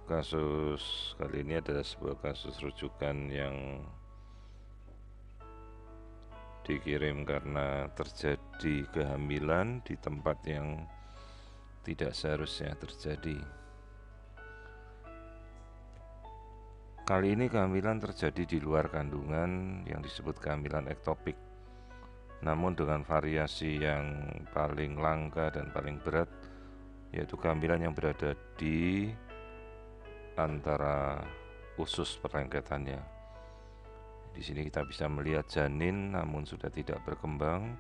Kasus kali ini adalah sebuah kasus rujukan yang dikirim karena terjadi kehamilan di tempat yang tidak seharusnya terjadi. Kali ini kehamilan terjadi di luar kandungan yang disebut kehamilan ektopik, namun dengan variasi yang paling langka dan paling berat, yaitu kehamilan yang berada di antara usus perlengketannya. Di sini kita bisa melihat janin namun sudah tidak berkembang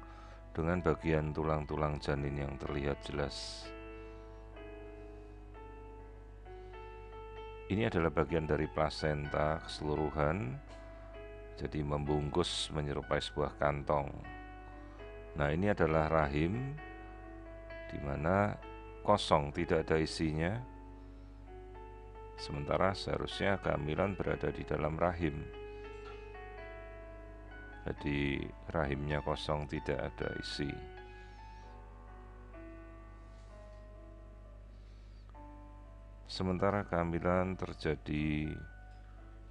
dengan bagian tulang-tulang janin yang terlihat jelas. Ini adalah bagian dari plasenta keseluruhan, jadi membungkus menyerupai sebuah kantong. Nah, ini adalah rahim di mana kosong, tidak ada isinya. Sementara seharusnya kehamilan berada di dalam rahim. Jadi rahimnya kosong, tidak ada isi. Sementara kehamilan terjadi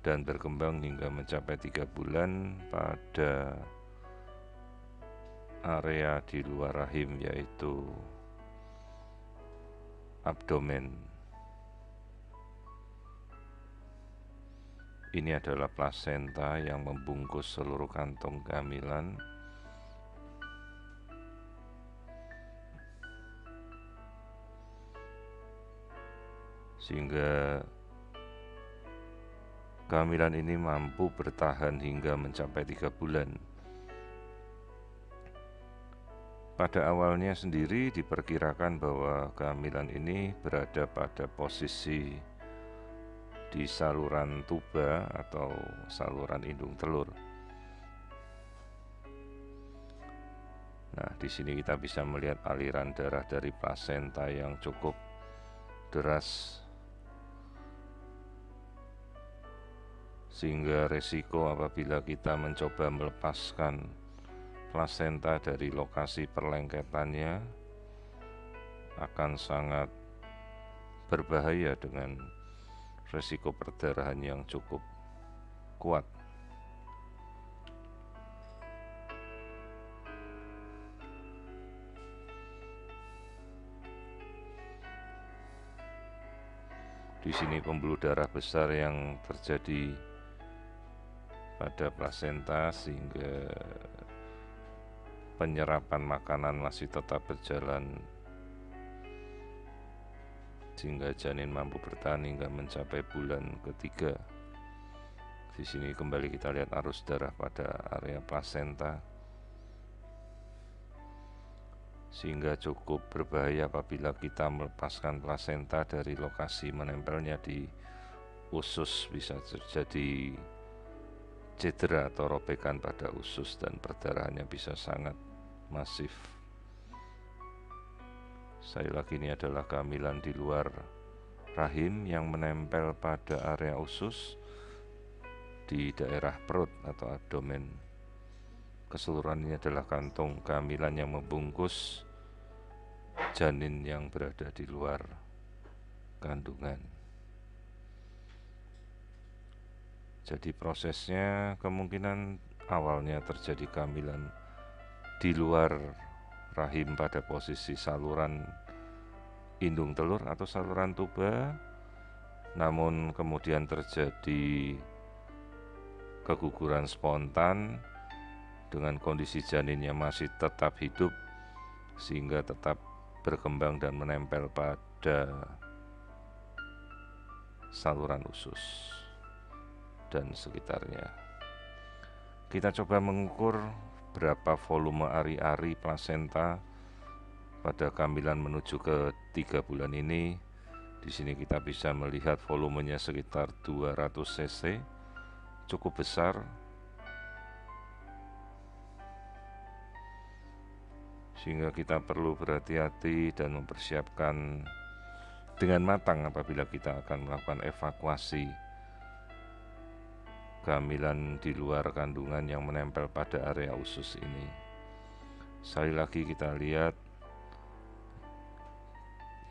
dan berkembang hingga mencapai 3 bulan pada area di luar rahim, yaitu abdomen. Ini adalah plasenta yang membungkus seluruh kantong kehamilan. Sehingga kehamilan ini mampu bertahan hingga mencapai 3 bulan. Pada awalnya sendiri diperkirakan bahwa kehamilan ini berada pada posisi di saluran tuba atau saluran indung telur. Nah, di sini kita bisa melihat aliran darah dari plasenta yang cukup deras, sehingga resiko apabila kita mencoba melepaskan plasenta dari lokasi perlengketannya akan sangat berbahaya dengan resiko perdarahan yang cukup kuat. Di sini pembuluh darah besar yang terjadi pada plasenta sehingga penyerapan makanan masih tetap berjalan, sehingga janin mampu bertahan hingga mencapai bulan ketiga. Di sini kembali kita lihat arus darah pada area plasenta, sehingga cukup berbahaya apabila kita melepaskan plasenta dari lokasi menempelnya di usus. Bisa terjadi cedera atau robekan pada usus dan perdarahannya bisa sangat masif. Sekali lagi, ini adalah kehamilan di luar rahim yang menempel pada area usus di daerah perut atau abdomen. Keseluruhan ini adalah kantung kehamilan yang membungkus janin yang berada di luar kandungan. Jadi prosesnya kemungkinan awalnya terjadi kehamilan di luar rahim pada posisi saluran indung telur atau saluran tuba, namun kemudian terjadi keguguran spontan dengan kondisi janinnya masih tetap hidup sehingga tetap berkembang dan menempel pada saluran usus dan sekitarnya. Kita coba mengukur berapa volume ari-ari plasenta pada kehamilan menuju ke 3 bulan ini. Di sini kita bisa melihat volumenya sekitar 200 cc, cukup besar, sehingga kita perlu berhati-hati dan mempersiapkan dengan matang apabila kita akan melakukan evakuasi kehamilan di luar kandungan yang menempel pada area usus ini. Sekali lagi kita lihat,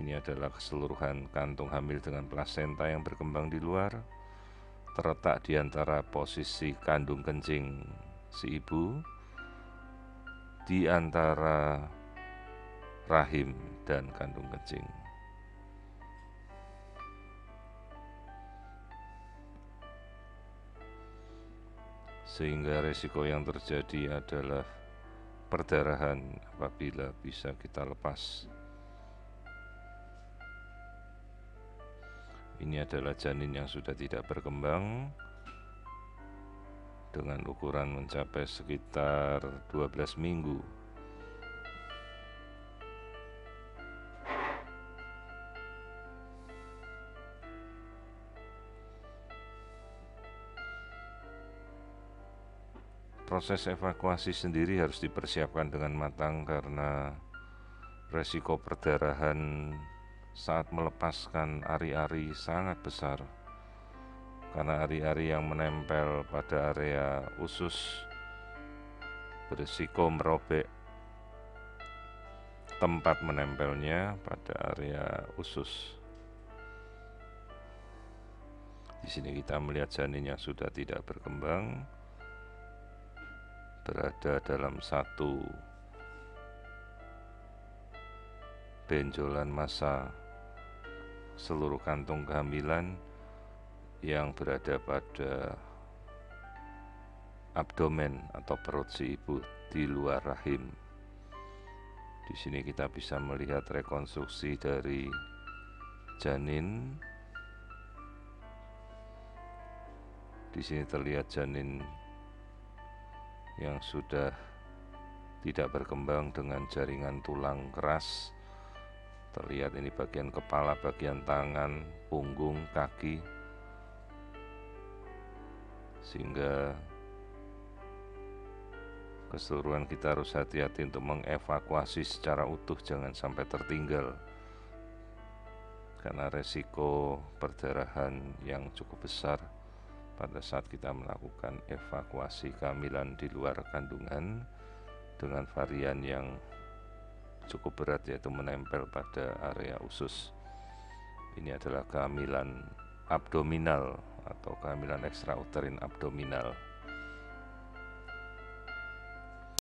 Ini adalah keseluruhan kantung hamil dengan plasenta yang berkembang di luar, terletak di antara posisi kandung kencing si ibu, di antara rahim dan kandung kencing. Sehingga resiko yang terjadi adalah perdarahan apabila bisa kita lepas. Ini adalah janin yang sudah tidak berkembang dengan ukuran mencapai sekitar 12 minggu. Proses evakuasi sendiri harus dipersiapkan dengan matang karena resiko perdarahan saat melepaskan ari-ari sangat besar, karena ari-ari yang menempel pada area usus berisiko merobek tempat menempelnya pada area usus. Di sini kita melihat janin yang sudah tidak berkembang berada dalam satu benjolan massa seluruh kantung kehamilan yang berada pada abdomen atau perut si ibu di luar rahim. Di sini kita bisa melihat rekonstruksi dari janin. Di sini terlihat janin yang sudah tidak berkembang dengan jaringan tulang keras. Terlihat ini bagian kepala, bagian tangan, punggung, kaki, sehingga keseluruhan kita harus hati-hati untuk mengevakuasi secara utuh, jangan sampai tertinggal karena resiko perdarahan yang cukup besar pada saat kita melakukan evakuasi kehamilan di luar kandungan dengan varian yang cukup berat, yaitu menempel pada area usus. Ini adalah kehamilan abdominal atau kehamilan ekstrauterin abdominal.